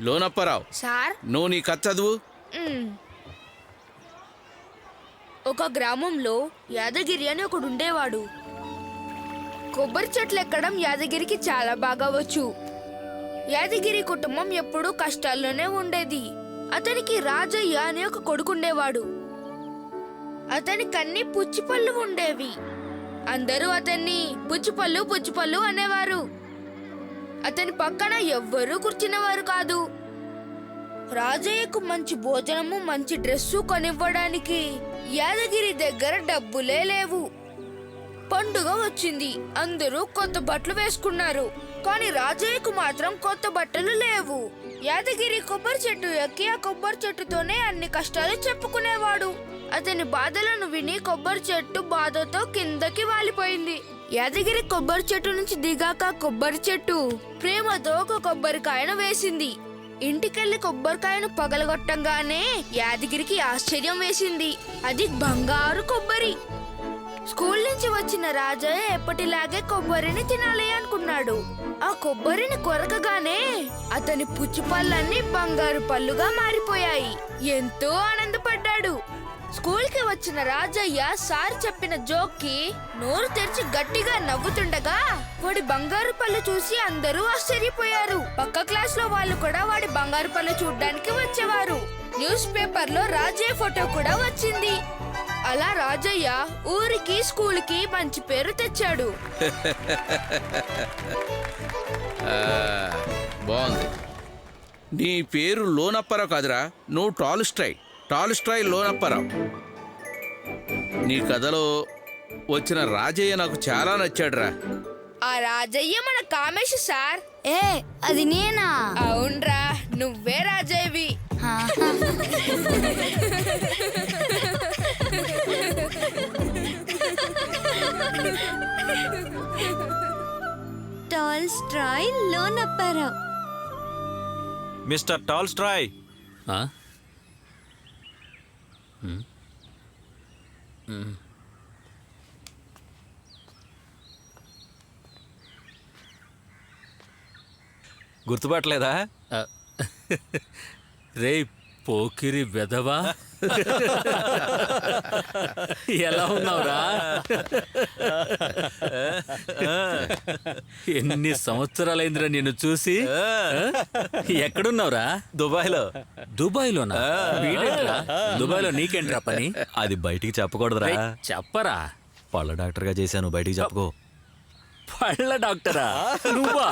లోనప్పారావు sir నువ్వు నీ కథ చదువు. ఒక గ్రామంలో యాదగిరి అని ఒకడు ఉండేవాడు. కొబ్బరి చెట్లు ఎక్కడం యాదగిరికి చాలా బాగా వచ్చు. యాదగిరి కుటుంబం ఎప్పుడూ కష్టాల్లోనే ఉండేది. అతనికి రాజయ్య అనే ఒక కొడుకుండేవాడు. అతనికి అన్ని పుచ్చిపళ్ళు ఉండేవి. అందరూ అతన్ని పుచ్చిపళ్ళు పుచ్చిపళ్ళు అనేవారు. అతని పక్కన ఎవ్వరూ కూర్చునేవారు కాదు. రాజయ్యకు మంచి భోజనము మంచి డ్రెస్సు కొనివ్వడానికి యాదగిరి దగ్గర డబ్బులే లేవు. పండుగ వచ్చింది, అందరూ కొత్త బట్టలు వేసుకున్నారు. కానీ రాజయ్యకు మాత్రం కొత్త బట్టలు లేవు. యాదగిరి కొబ్బరి చెట్టు ఎక్కి ఆ కొబ్బరి చెట్టుతోనే అన్ని కష్టాలు చెప్పుకునేవాడు. అతని బాధలను విని కొబ్బరి చెట్టు బాధతో కిందకి వాలిపోయింది. యాదగిరి కొబ్బరి చెట్టు నుంచి దిగాక కొబ్బరి చెట్టు ప్రేమతో ఒక కొబ్బరికాయను వేసింది. ఇంటికెళ్లి కొబ్బరికాయను పగలగొట్టంగానే యాదగిరికి ఆశ్చర్యం వేసింది. అది బంగారు కొబ్బరి. స్కూల్ నుంచి వచ్చిన రాజయ్య ఎప్పటిలాగే కొబ్బరిని తినాలి అనుకున్నాడు. ఆ కొబ్బరిని కొరకగానే అతని పుచ్చిపళ్ళన్నీ బంగారు పళ్ళుగా మారిపోయాయి. ఎంతో ఆనందపడ్డాడు. స్కూల్ కి వచ్చిన రాజయ్య సార్ చెప్పిన జోక్ కి నోరు తెరిచి గట్టిగా నవ్వుతుండగా వాడి బంగారు పళ్ళు చూసి అందరూ ఆశ్చర్యపోయారు. పక్క క్లాస్ లో వాళ్ళు కూడా వాడి బంగారు పళ్ళు చూడ్డానికి వచ్చేవారు. న్యూస్ పేపర్ లో రాజయ్య ఫోటో కూడా వచ్చింది. అలా రాజయ్య ఊరికి స్కూల్ కి మంచి పేరు తెచ్చాడు. బాగుంది. నీ పేరు లోనప్పారావు కాదురా, నువ్వు టాల్స్టాయ్ లోనప్పారావు. నీ కథలో వచ్చిన రాజయ్య నాకు చాలా నచ్చాడురా. ఆ రాజయ్య మన కామేష్ సార్. ఏ అది నేనా? అవునరా, నువ్వే రాజయ్యవి. టాల్స్టాయ్ లోనప్పారావు. మిస్టర్ టాల్స్టాయ్, గుర్తుపట్టలేదా? రే పోకిరి వెధవా, ఎలా ఉన్నావురా? ఎన్ని సంవత్సరాలైందిరా నిన్ను చూసి. ఎక్కడున్నావురా? దుబాయ్లోనా? వీడేంట్రా దుబాయ్లో? నీకేంట్రా పని? అది బయటికి చెప్పకూడదురా. చెప్పరా. పళ్ళ డాక్టర్గా చేశాను, బయటికి చెప్పుకో. పళ్ళ డాక్టరా నువ్వా?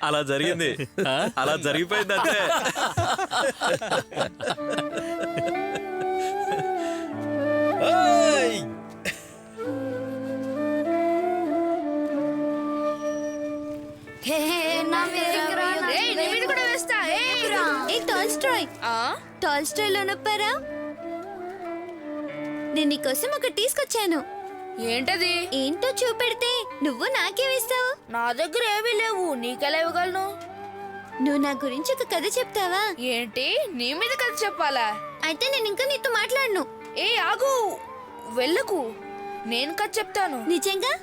అలా జరిగింది, అలా జరిగిపోయింది అంతే. టాల్స్టాయ్ లోనప్పారావు, నేను నీకోసం ఒకటి తీసుకొచ్చాను. ఏంటది? ఏంటో చూపెడితే నువ్వు నాకేమిస్తావు? నా దగ్గర ఏమీ లేవు, నీకెలా ఇవ్వగలను? నువ్వు నా గురించి ఒక కథ చెప్తావా? ఏంటి, నీ మీద కథ చెప్పాలా? అయితే నేను ఇంకా నీతో మాట్లాడను. ఏ ఆగు, వెళ్ళకు, నేను కథ చెప్తాను. నిజంగా?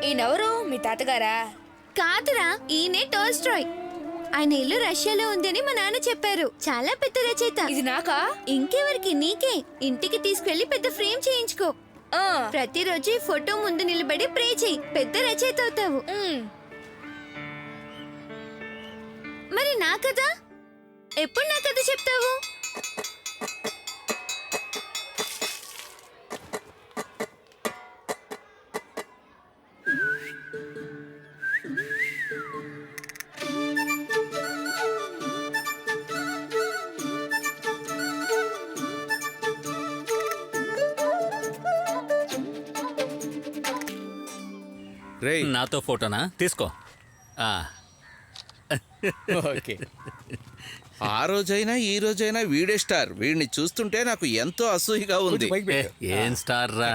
ఈయనెవరు? మీ తాతగారా? కాదురా, ఈయనే టాల్స్టాయ్. ఆయన ఇల్లు రష్యాలో ఉందని మా నాన్న చెప్పారు. చాలా పెద్ద రచయిత. ఇది నాకా? ఇంకెవరికి? నీకే. ఇంటికి తీసుకెళ్లి పెద్ద ఫ్రేమ్ చేయించుకో. ప్రతిరోజు ఈ ఫోటో ముందు నిలబడి ప్రే చేయి, పెద్ద రచయిత అవుతావు. మరి నా కథ ఎప్పుడు నా కథ చెప్తావు? నాతో ఫోటోనా? తీసుకో. ఓకే. ఆ రోజైనా ఈ రోజైనా వీడే స్టార్. వీడిని చూస్తుంటే నాకు ఎంతో అసూయగా ఉంది. ఏం స్టార్ రా?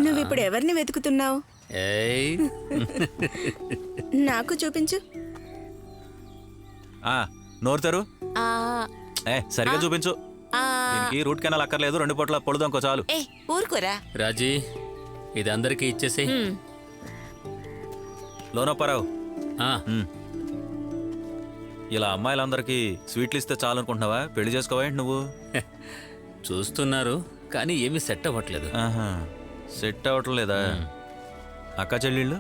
నువ్విప్పుడు ఎవరిని వెతుకుతున్నావు? నాకు చూపించు. నోరుతారు. సరిగా చూపించు. దీనికి రూట్ కెనాల్ అక్కర్లేదు, 2 పూట్ల పొడుదాంకో చాలు. ఏ ఊరుకోరా. రాజీ ఇది అందరికీ ఇచ్చేసి లోనప్పారావు, ఇలా అమ్మాయిలందరికీ స్వీట్లు ఇస్తే చాలు అనుకుంటున్నావా? పెళ్లి చేసుకోవా ఏంటి నువ్వు? చూస్తున్నారు కానీ ఏమీ సెట్ అవ్వట్లేదు. ఆహా, సెట్ అవ్వటం లేదా? అక్క చెల్లెళ్ళు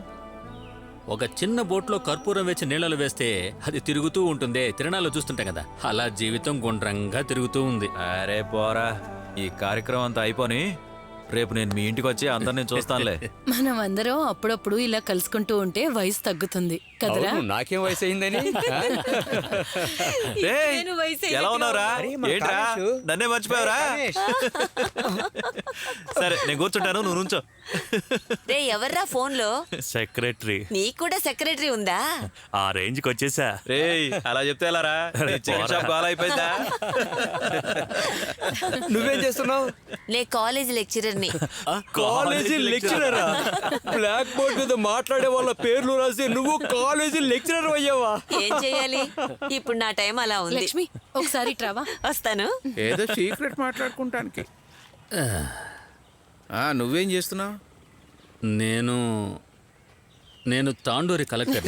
ఒక చిన్న బోట్లో కర్పూరం వేసి నీళ్ళలో వేస్తే అది తిరుగుతూ ఉంటుందే, తిరణాల్లో చూస్తుంటాం కదా, అలా జీవితం గుండ్రంగా తిరుగుతూ ఉంది. అరే పోరా, ఈ కార్యక్రమం అంతా అయిపోని రేపు నేను మీ ఇంటికి వచ్చి అందరిని చూస్తానులే. మనం అందరం అప్పుడప్పుడు ఇలా కలుసుకుంటూ ఉంటే వయసు తగ్గుతుంది కదరా? అవును, నాకేం వయసు అయిందని. ఏయ్, నేను వయసు ఎలా ఉన్నావురా? అరే, మన ఏంట్రా కామేషు. నన్నే మర్చిపోయావురా? సరే నేను కూర్చుంటాను, నువ్వు నుంచో. రే ఎవర్రా ఫోన్ లో? సెక్రటరీ నీకు కూడా సెక్రటరీ ఉందా? ఆ రేంజ్కి వచ్చేసా. రేయ్ అలా చెప్తే ఎలారా? నీ చికెన్ షాప్ గోల అయిపోయిందా? నువ్వేం చేస్తున్నావు? నే కాలేజ్ లెక్చరర్ ని. కాలేజీ లెక్చరరా? బ్లాక్ బోర్డ్ మీద మాట్లాడే వాళ్ళ పేర్లు రాసి నువ్వు కాలేజీ లెక్చరర్ అయ్యావా? ఏం చెయ్యాలి, ఇప్పుడు నా టైం అలా ఉంది. లక్ష్మి ఒకసారి ట్రావా. వస్తాను. ఏదో సీక్రెట్ మాట్లాడుకుంటానికి. నువ్వేం చేస్తున్నావు? నేను తాండూరి కలెక్టర్.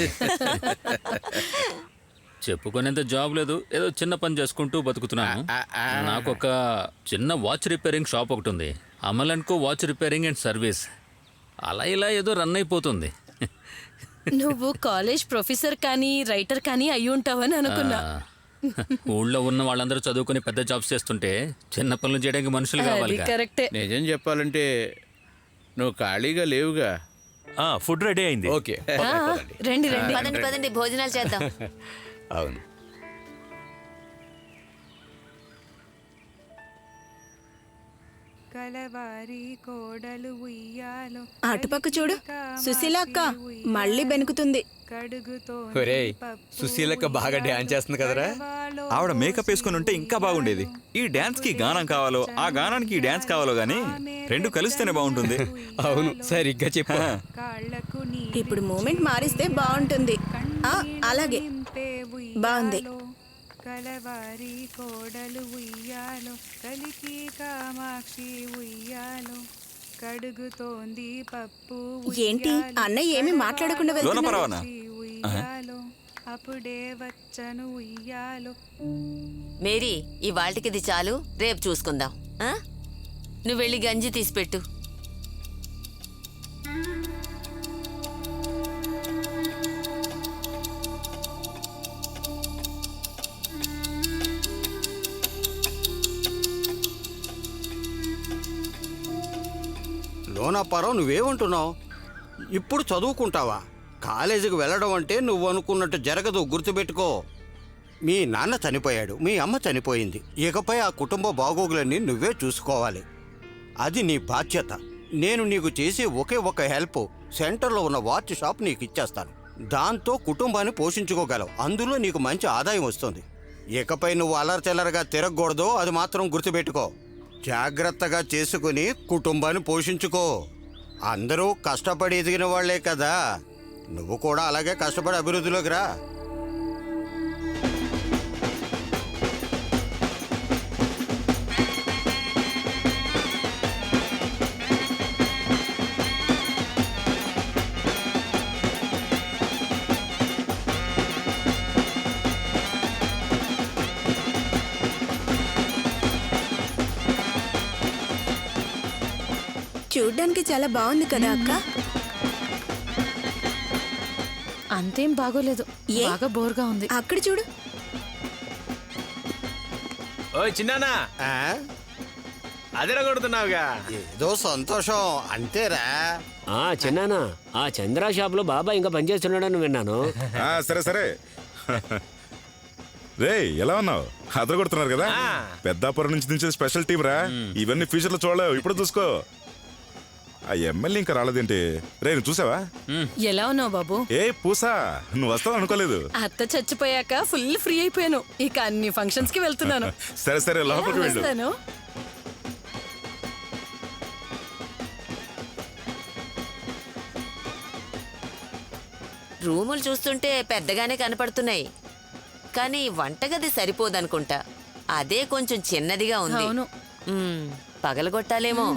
చెప్పుకునేంత జాబ్ లేదు, ఏదో చిన్న పని చేసుకుంటూ బతుకుతున్నాను. నాకు ఒక చిన్న వాచ్ రిపేరింగ్ షాప్ ఒకటి ఉంది, Amal and co watch repairing and service. అలా ఇలా ఏదో రన్ అయిపోతుంది. నువ్వు కాలేజ్ ప్రొఫెసర్ కానీ రైటర్ కానీ అయి ఉంటావని అనుకున్నా. ఊళ్ళో ఉన్న వాళ్ళందరూ చదువుకుని పెద్ద జాబ్స్ చేస్తుంటే చిన్న పనులు చేయడానికి మనుషులు కావాలి. అది కరెక్టే. నిజం చెప్పాలంటే నువ్వు ఖాళీగా లేవుగా. ఫుడ్ రెడీ అయింది. ఓకే, ఆ, రండి రండి. పదండి పదండి భోజనాలు చేద్దాం. అవును. అటుపక్క చూడు, సుశీల అక్క మళ్ళీ బెనుకుతుంది. ఒరేయ్, సుశీలక్క బాగా డ్యాన్స్ చేస్తుంది కదరా? ఆవిడ మేకప్ వేసుకుని ఉంటే ఇంకా బాగుండేది. ఈ డాన్స్ కి గానం కావాలో, ఆ గానానికి ఈ డాన్స్ కావాలో గానీ రెండు కలిస్తేనే బాగుంటుంది. అవును, సరిగ్గా చెప్పా. ఇప్పుడు మూమెంట్ మారిస్తే బాగుంటుంది. అలాగే బాగుంది. కలవారి కోడలు ఉయ్యాలో, కలికి కామాక్షి ఉయ్యాలో, కడుగుతోంది పప్పు ఏంటి అన్నయ్య ఏమి మాట్లాడకుండా లోన వెళ్తున్నారు? పరవానా? ఉయ్యాలో, అప్పుడే వచ్చను ఉయ్యాలో. మేరీ ఇవాళకి ఇది చాలు, రేపు చూసుకుందాం. ఆ? నువ్వు వెళ్ళి గంజి తీసిపెట్టు. లోనప్పారావు, నువ్వేమంటున్నావు? ఇప్పుడు చదువుకుంటావా? కాలేజీకి వెళ్ళడం అంటే నువ్వు అనుకున్నట్టు జరగదు, గుర్తుపెట్టుకో. మీ నాన్న చనిపోయాడు, మీ అమ్మ చనిపోయింది. ఇకపై ఆ కుటుంబ బాగోగులన్నీ నువ్వే చూసుకోవాలి. అది నీ బాధ్యత. నేను నీకు చేసే ఒకే ఒక హెల్ప్, సెంటర్లో ఉన్న వాచ్ షాప్ నీకు ఇచ్చేస్తాను. దాంతో కుటుంబాన్ని పోషించుకోగలవు. అందులో నీకు మంచి ఆదాయం వస్తుంది. ఇకపై నువ్వు అల్లరిచెల్లరగా తిరగకూడదు, అది మాత్రం గుర్తుపెట్టుకో. జాగ్రత్తగా చేసుకుని కుటుంబాన్ని పోషించుకో. అందరూ కష్టపడి ఎదిగిన వాళ్లే కదా, నువ్వు కూడా అలాగే కష్టపడి అభివృద్ధిలోకి రా. చూడ్డానికి చాలా బాగుంది కదా అక్క? అంతేం బాగోలేదు, ఏ? బాగా బోర్గా ఉంది. అక్కడ చూడు. ఓయ్ చిన్నానా, అదిరగొడుతున్నావుగా. ఏదో సంతోషం అంతేరా. చిన్నానా, ఆ చంద్ర షాప్ లో బాబా ఇంకా పనిచేస్తున్నాడని విన్నాను. సరే సరే. రే ఎలా ఉన్నావు? అదర కొడుతున్నారు కదా, పెద్దాపురం నుంచి దించే స్పెషల్ టీం రా. ఇవన్నీ ఫ్యూచర్ లో చూడలేవు, ఇప్పుడు చూసుకో. ఆ ఎమ్మెల్యే ఇంకా రాలేదేంటి? రే నువ్వు చూసావా? ఎలా ఉన్నావు బాబు? ఏ పూసా, నువ్వు వస్తావు అనుకోలేదు. అత్త చచ్చిపోయాక ఫుల్ ఫ్రీ అయిపోయాను, ఇక అన్ని ఫంక్షన్స్ కి వెళ్తున్నాను. సరే సరే, లోపలికి వెళ్ళు. వస్తాను. రూములు చూస్తుంటే పెద్దగానే కనపడుతున్నాయి, కానీ వంటగది సరిపోదనుకుంటా. అదే కొంచెం చిన్నదిగా ఉంది అవును. పగలగొట్టాలేమో